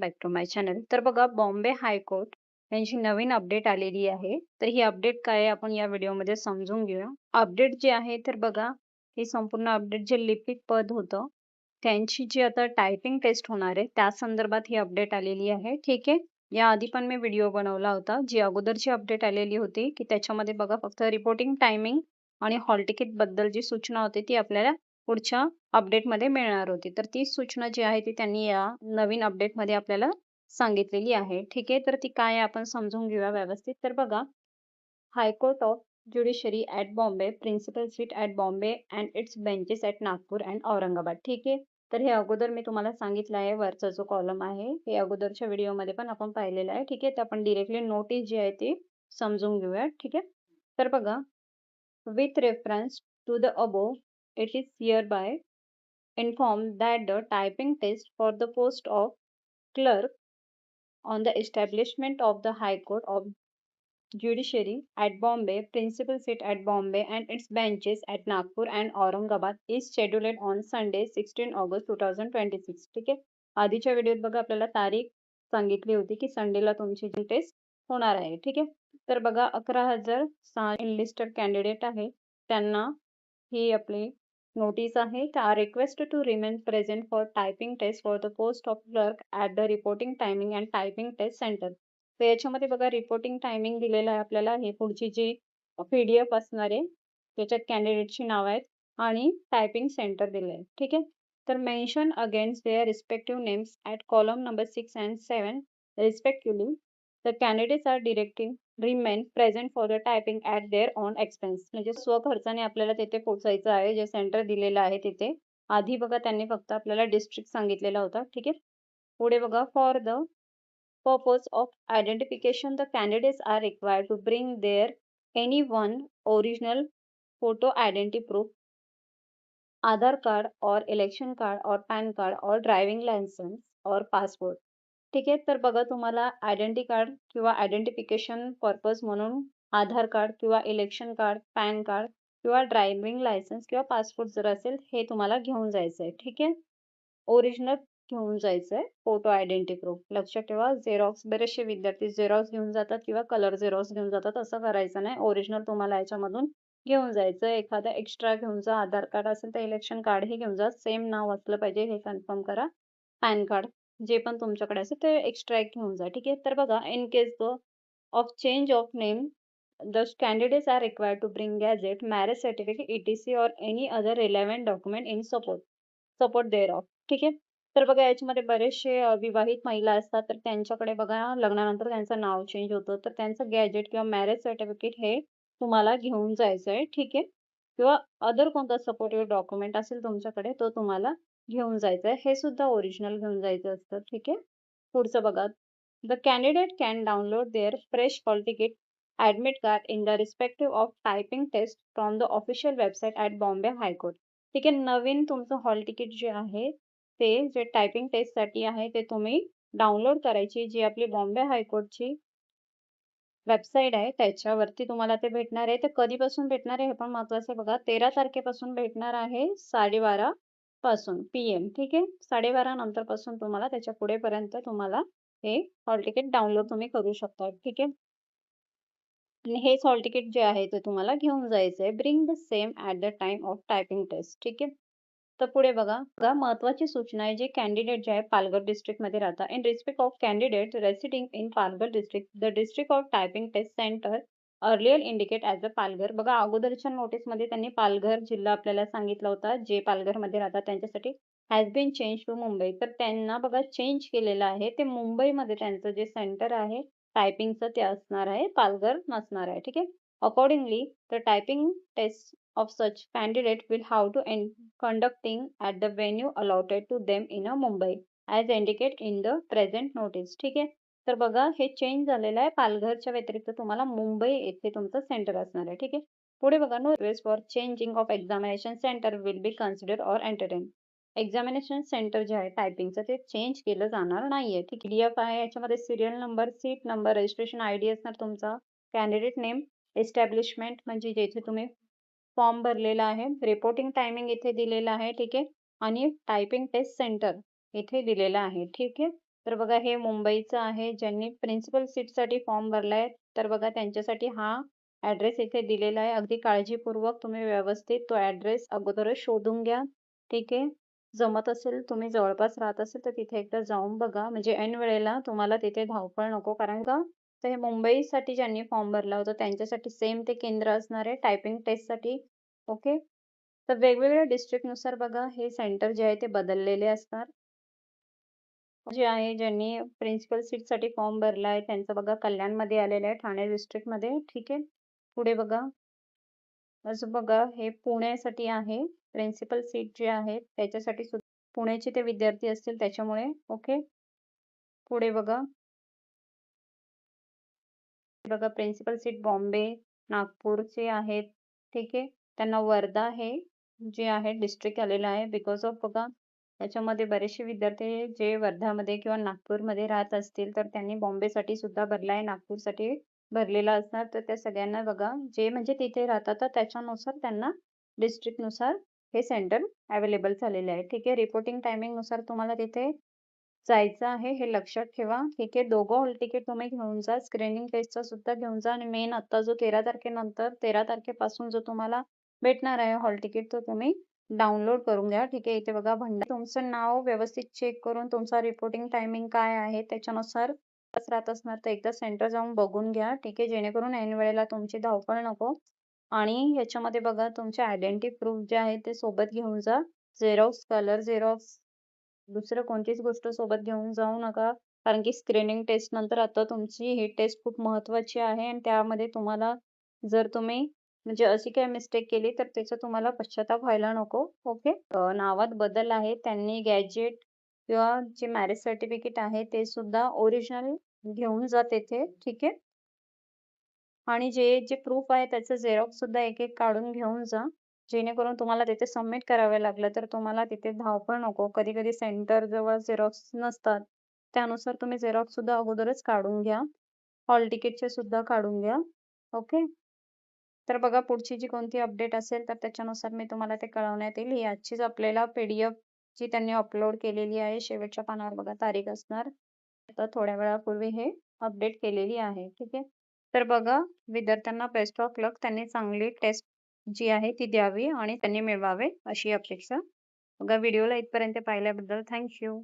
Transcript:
Back to my channel. तर बघा, Bombay high court यांची नवीन अपडेट आलेली आहे. तर ही अपडेट काय आहे आपण या व्हिडिओमध्ये समजून घेऊया. अपडेट जे आहे तर बघा, ही संपूर्ण अपडेट जे लिपिक पद होतं त्यांची जी आता टायपिंग टेस्ट होणार आहे त्या संदर्भात ही अपडेट आलेली आहे. ठीक आहे. याआधी पण मी व्हिडिओ बनवला होता. जी अगोदरची अपडेट आलेली होती की त्याच्यामध्ये बघा फक्त रिपोर्टिंग टायमिंग आणि हॉल तिकीट बद्दल जी सूचना होती ती आपल्याला पुढच्या अपडेटमध्ये मिळणार होती. तर ती सूचना जी आहे ती त्यांनी या नवीन अपडेटमध्ये आपल्याला सांगितलेली आहे. ठीक आहे. तर ती काय आहे आपण समजून घेऊया व्यवस्थित. तर बघा, high court of judiciary at Bombay, principal seat at Bombay and its benches at Nagpur and Aurangabad. ठीक आहे. तर हे अगोदर मी तुम्हाला सांगितलं आहे. वरचा जो कॉलम आहे हे अगोदरच्या व्हिडिओमध्ये पण आपण पाहिलेलं आहे. ठीक आहे. तर आपण डायरेक्टली नोटीस जी आहे ती समजून घेऊया. ठीक आहे. तर बघा, with reference to the above, it is hereby informed that the typing test for the post of clerk on the establishment of the High Court of Judiciary at Bombay, principal seat at Bombay and its benches at Nagpur and Aurangabad is scheduled on Sunday 16 August 2026. ठीक आहे. आधीच्या व्हिडिओत बघा आपल्याला तारीख सांगितली होती की संडेला तुमची जी टेस्ट होणार आहे. ठीक आहे. तर बघा 11,006 इनलिस्टेड कॅन्डिडेट आहे त्यांना ही आपली नोटीस आहे. तर are request to remain present for typing test for the post of clerk at the reporting timing and typing test centre. तर याच्यामध्ये बघा रिपोर्टिंग टायमिंग दिलेलं आहे आपल्याला. हे पुढची जी PDF असणार आहे त्याच्यात कॅन्डिडेटची नाव आहेत आणि टायपिंग सेंटर दिलं आहे. ठीक आहे. तर mention against their respective names at column number 6 and 7 respectively. The candidates are directing remain present for the typing at their own expense. म्हणजे स्वखर्चाने आपल्याला तिथे पोहोचायचं आहे. जे सेंटर दिलेलं आहे तिथे. आधी बघा त्यांनी फक्त आपल्याला डिस्ट्रिक्ट सांगितलेला होता. ठीक आहे. पुढे बघा, for the purpose of identification, the candidates are required to bring their any one original photo identity proof, Aadhaar card or election card or PAN card or driving license or passport. ठीक आहे. तर बघा, तुम्हाला identity card किंवा identification purpose म्हणून आधार card किंवा election card, pan card किंवा driving licence किंवा पासपोर्ट जर असेल हे तुम्हाला घेऊन जायचं आहे. ठीक आहे. ओरिजिनल घेऊन जायचंय. फोटो आयडेंटिटी प्रूफ लक्षात ठेवा. झेरॉक्स, बरेचसे विद्यार्थी झेरॉक्स घेऊन जातात किंवा कलर झेरॉक्स घेऊन जातात. असं करायचं नाही. ओरिजिनल तुम्हाला याच्यामधून घेऊन जायचं. एखादा एक्स्ट्रा घेऊन जा. आधार कार्ड असेल तर इलेक्शन कार्ड हे घेऊन जा. सेम नाव असलं पाहिजे हे कन्फर्म करा. पॅन कार्ड जे पण तुमच्याकडे असेल ते एक्स्ट्रा एक घेऊन जा. ठीक आहे. तर बघा, in case of change of name the candidates are required to bring gazette, marriage certificate, etc. or any other relevant document in support thereof. ठीक आहे. तर बघा, याच्यामध्ये बरेचसे विवाहित महिला असतात तर त्यांच्याकडे बघा लग्नानंतर त्यांचं नाव चेंज होतं तर त्यांचं गॅजेट किंवा मॅरेज सर्टिफिकेट हे तुम्हाला घेऊन जायचं आहे. ठीक आहे. किंवा अदर कोणता सपोर्टिव्ह डॉक्युमेंट असेल तुमच्याकडे तो तुम्हाला घेऊन जायचं आहे. हे सुद्धा ओरिजिनल घेऊन जायचं असतं. ठीक आहे. पुढचं बघा, the candidate can download their fresh hall ticket admit card in the respective of typing test from the official website at Bombay High Court. ठीक आहे. नवीन तुमचं हॉल तिकीट जे आहे ते जे टायपिंग टेस्टसाठी आहे ते तुम्ही डाउनलोड करायची. जी आपली बॉम्बे हायकोर्टची वेबसाईट आहे त्याच्यावरती तुम्हाला ते भेटणार आहे. ते कधीपासून भेटणार आहे हे पण महत्त्वाचं आहे बघा. 13 तारखेपासून भेटणार आहे 12:30 पासून PM. ठीक आहे. 12:30 नंतर पासून तुम्हाला त्याच्या पुढेपर्यंत तुम्हाला हे हॉल तिकीट डाउनलोड तुम्ही करू शकता. ठीक आहे. आणि हेच हॉल तिकीट जे आहे ते तुम्हाला घेऊन जायचं आहे. Bring the same at the time of typing test. ठीक आहे. तर पुढे बघा, महत्त्वाची सूचना आहे. जे कॅन्डिडेट जे आहे पालघर डिस्ट्रिक्टमध्ये राहतात. In respect of candidate residing in Palghar district, the district of typing test centre earlier indicate as a Palghar. बघा, अगोदरच्या नोटीसमध्ये त्यांनी पालघर जिल्हा आपल्याला सांगितला होता. जे पालघरमध्ये राहतात त्यांच्यासाठी has been change to Mumbai. तर त्यांना बघा चेंज केलेलं आहे. ते मुंबईमध्ये त्यांचं जे सेंटर आहे टायपिंगचं ते असणार आहे. पालघर नसणार आहे. ठीक आहे. Accordingly the typing test of such candidate will have to conducting at the venue allotted to them in a Mumbai as indicated in the present notice. ठीक आहे. तर बघा, हे चेंज झालेलं आहे. पालघरच्या व्यतिरिक्त तुम्हाला मुंबई येथे तुमचं सेंटर असणार आहे. ठीक आहे. पुढे बघा, no request for changing of examination centre will be consider or entertain. Examination centre जे आहे टायपिंगचं ते चेंज केलं जाणार नाहीये. ठीक आहे. PDF आहे. याच्यामध्ये serial number, seat number, registration ID असणार तुमचा, कॅन्डिडेट नेम, एस्टॅब्लिशमेंट म्हणजे जेथे तुम्ही फॉर्म भरलेला आहे, रिपोर्टिंग टायमिंग इथे दिलेला आहे. ठीक आहे. आणि टायपिंग टेस्ट सेंटर इथे दिलेला आहे. ठीक आहे. तर बघा हे मुंबईचं आहे. ज्यांनी प्रिन्सिपल सीटसाठी फॉर्म भरलाय, तर बघा त्यांच्यासाठी हा ॲड्रेस इथे दिलेला आहे. अगदी काळजीपूर्वक तुम्ही व्यवस्थित तो ॲड्रेस अगोदरच शोधून घ्या. ठीक आहे. जमत असेल, तुम्ही जवळपास राहत असेल, तर तिथे एकदा जाऊन बघा. म्हणजे ऐन वेळेला तुम्हाला तिथे धावपळ नको. कारण का तर हे मुंबईसाठी ज्यांनी फॉर्म भरला होता, त्यांच्यासाठी सेम ते केंद्र असणार आहे टायपिंग टेस्टसाठी. ओके. तर वेगवेगळ्या डिस्ट्रिक्टनुसार बघा हे सेंटर जे आहे ते बदललेले असणार. जे आहे ज्यांनी प्रिन्सिपल सीटसाठी फॉर्म भरला आहे त्यांचं बघा कल्याणमध्ये आलेलं आहे, ठाणे डिस्ट्रिक्टमध्ये. ठीक आहे. पुढे बघा असं बघा हे पुण्यासाठी आहे. प्रिन्सिपल सीट जे आहे त्याच्यासाठी पुण्याचे ते विद्यार्थी असतील त्याच्यामुळे. ओके. पुढे बघा बघा प्रिन्सिपल सीट बॉम्बे, नागपूरचे आहेत. ठीक आहे. त्यांना वर्धा हे जे आहे डिस्ट्रिक्ट आलेलं आहे. बिकॉज ऑफ बघा त्याच्यामध्ये बरेचसे विद्यार्थी जे वर्धामध्ये किंवा नागपूरमध्ये राहत असतील, तर त्यांनी बॉम्बेसाठी सुद्धा भरला आहे, नागपूरसाठी भरलेला असणार. तर त्या सगळ्यांना बघा जे म्हणजे तिथे राहतात, तर त्याच्यानुसार त्यांना डिस्ट्रिक्टनुसार हे सेंटर अवेलेबल झालेले आहे. ठीक आहे. रिपोर्टिंग टायमिंगनुसार तुम्हाला तिथे जायचं आहे हे लक्षात ठेवा. ठीक आहे. दोघं हॉल तिकीट तुम्ही घेऊन जा. स्क्रीनिंग टेस्टचा सुद्धा घेऊन जा आणि मेन आता जो 13 तारखेनंतर 13 तारखेपासून जो तुम्हाला भेटणार आहे हॉल तिकीट तो तुम्ही डाउनलोड करून घ्या. ठीक आहे. इथे बघा तुमचं नाव व्यवस्थित चेक करून तुमचा रिपोर्टिंग टायमिंग काय आहे त्याच्यानुसार राहत असणार तर एकदा सेंटर जाऊन बघून घ्या. ठीक आहे. जेणेकरून ऐन वेळेला तुमची धावपळ नको. आणि याच्यामध्ये बघा तुमचे आयडेंटिटी प्रूफ जे आहे ते सोबत घेऊन जा. झेरॉक्स, कलर झेरॉक्स, दुसरं कोणतीच गोष्ट सोबत घेऊन जाऊ नका. कारण की स्क्रीनिंग टेस्ट नंतर आता तुमची ही टेस्ट खूप महत्त्वाची आहे आणि त्यामध्ये तुम्हाला जर तुम्ही म्हणजे अशी काही मिस्टेक केली तर त्याचा तुम्हाला पश्चाताप व्हायला नको. ओके. नावात बदल आहे. त्यांनी गॅजेट किंवा जे मॅरेज सर्टिफिकेट आहे ते सुद्धा ओरिजिनल घेऊन जा तेथे. ठीक आहे. आणि जे प्रूफ आहे त्याचं झेरॉक्स सुद्धा एक काढून घेऊन जा. जेणेकरून तुम्हाला तिथे सबमिट करावं लागलं तर तुम्हाला तिथे धावपळ नको. कधी-कधी सेंटर जवळ झेरॉक्स नसतात. त्यानुसार तुम्ही झेरॉक्स सुद्धा अगोदरच काढून घ्या. हॉल तिकीटचे सुद्धा काढून घ्या. ओके. तर बघा पुढची जी कोणती अपडेट असेल तर त्याच्यानुसार मी तुम्हाला ते कळवण्यात येईल. ही आजचीच आपल्याला PDF जी त्यांनी अपलोड केलेली आहे शेवटच्या पानावर बघा तारीख असणार. आता थोड्या वेळापूर्वी हे अपडेट केलेली आहे. ठीक आहे. तर बघा विद्यार्थ्यांना बेस्ट ऑफ लक. त्यांनी चांगली टेस्ट जी आहे ती द्यावी आणि त्यांनी मिळवावे अशी अपेक्षा. बघा व्हिडिओला इथपर्यंत पाहिल्याबद्दल थँक यू.